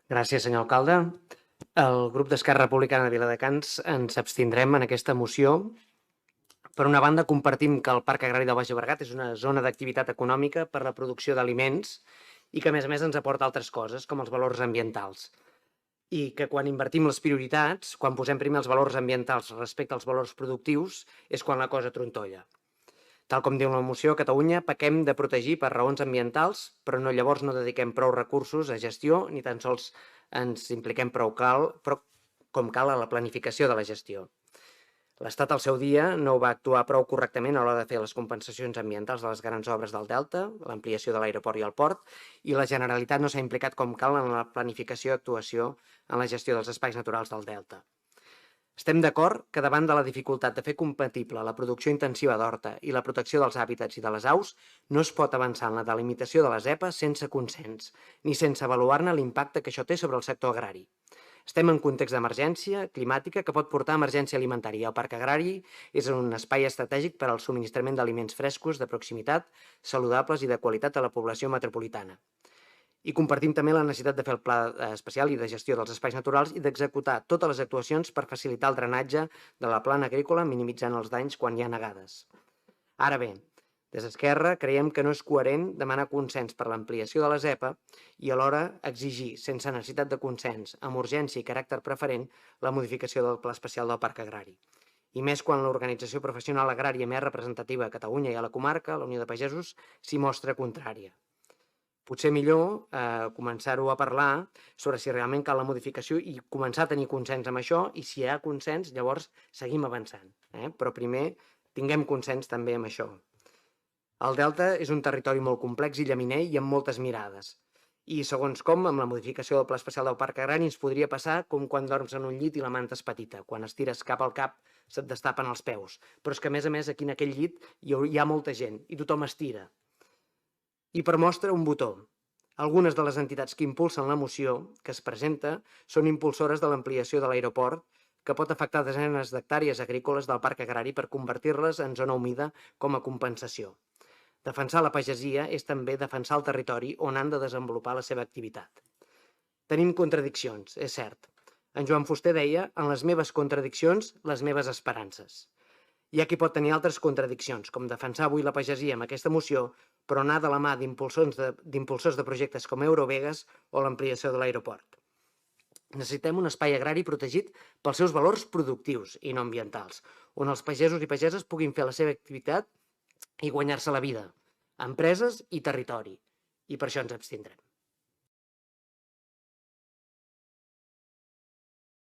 Gràcies, senyor alcalde. El grup d'Esquerra Republicana de Viladecans ens abstindrem en aquesta moció. Per una banda, compartim que el Parc Agrari del Baix Llobregat és una zona d'activitat econòmica per la producció d'aliments i que, a més, ens aporta altres coses, com els valors ambientals. I que quan invertim les prioritats, quan posem primer els valors ambientals respecte als valors productius, és quan la cosa trontolla. Tal com diu la moció, a Catalunya pequem de protegir per raons ambientals, però llavors no dediquem prou recursos a gestió ni tan sols ens impliquem com cal a la planificació de la gestió. L'Estat al seu dia no va actuar prou correctament a l'hora de fer les compensacions ambientals de les grans obres del Delta, l'ampliació de l'aeroport i el port, i la Generalitat no s'ha implicat com cal en la planificació i actuació en la gestió dels espais naturals del Delta. Estem d'acord que davant de la dificultat de fer compatible la producció intensiva d'horta i la protecció dels hàbitats i de les aus, no es pot avançar en la delimitació de les EPA sense consens, ni sense avaluar-ne l'impacte que això té sobre el sector agrari. Estem en context d'emergència climàtica que pot portar a emergència alimentària. El parc agrari és un espai estratègic per al subministrament d'aliments frescos, de proximitat, saludables i de qualitat a la població metropolitana. I compartim també la necessitat de fer el pla especial i de gestió dels espais naturals i d'executar totes les actuacions per facilitar el drenatge de la plana agrícola, minimitzant els danys quan hi ha negades. Ara bé, des d'Esquerra creiem que no és coherent demanar consens per l'ampliació de les EPA i alhora exigir, sense necessitat de consens, amb urgència i caràcter preferent, la modificació del pla especial del parc agrari. I més quan l'organització professional agrària més representativa a Catalunya i a la comarca, la Unió de Pagesos, s'hi mostra contrària. Potser millor començar-ho a parlar sobre si realment cal la modificació i començar a tenir consens amb això, i si hi ha consens, llavors seguim avançant. Però primer tinguem consens també amb això. El Delta és un territori molt complex i llaminer i amb moltes mirades. I segons com, amb la modificació del Pla Especial del Parc Agrari ens podria passar com quan dorms en un llit i la manta és petita. Quan estires cap al cap se't destapen els peus. Però és que, a més, aquí en aquell llit hi ha molta gent i tothom estira. I per mostra un botó. Algunes de les entitats que impulsen la moció que es presenta són impulsores de l'ampliació de l'aeroport que pot afectar desenes d'hectàrees agrícoles del parc agrari per convertir-les en zona humida com a compensació. Defensar la pagesia és també defensar el territori on han de desenvolupar la seva activitat. Tenim contradiccions, és cert. En Joan Fuster deia: en les meves contradiccions, les meves esperances. Hi ha qui pot tenir altres contradiccions, com defensar avui la pagesia amb aquesta moció, però anar de la mà d'impulsors de projectes com Eurovegas o l'ampliació de l'aeroport. Necessitem un espai agrari protegit pels seus valors productius i no ambientals, on els pagesos i pageses puguin fer la seva activitat i guanyar-se la vida, empreses i territori. I per això ens abstindrem.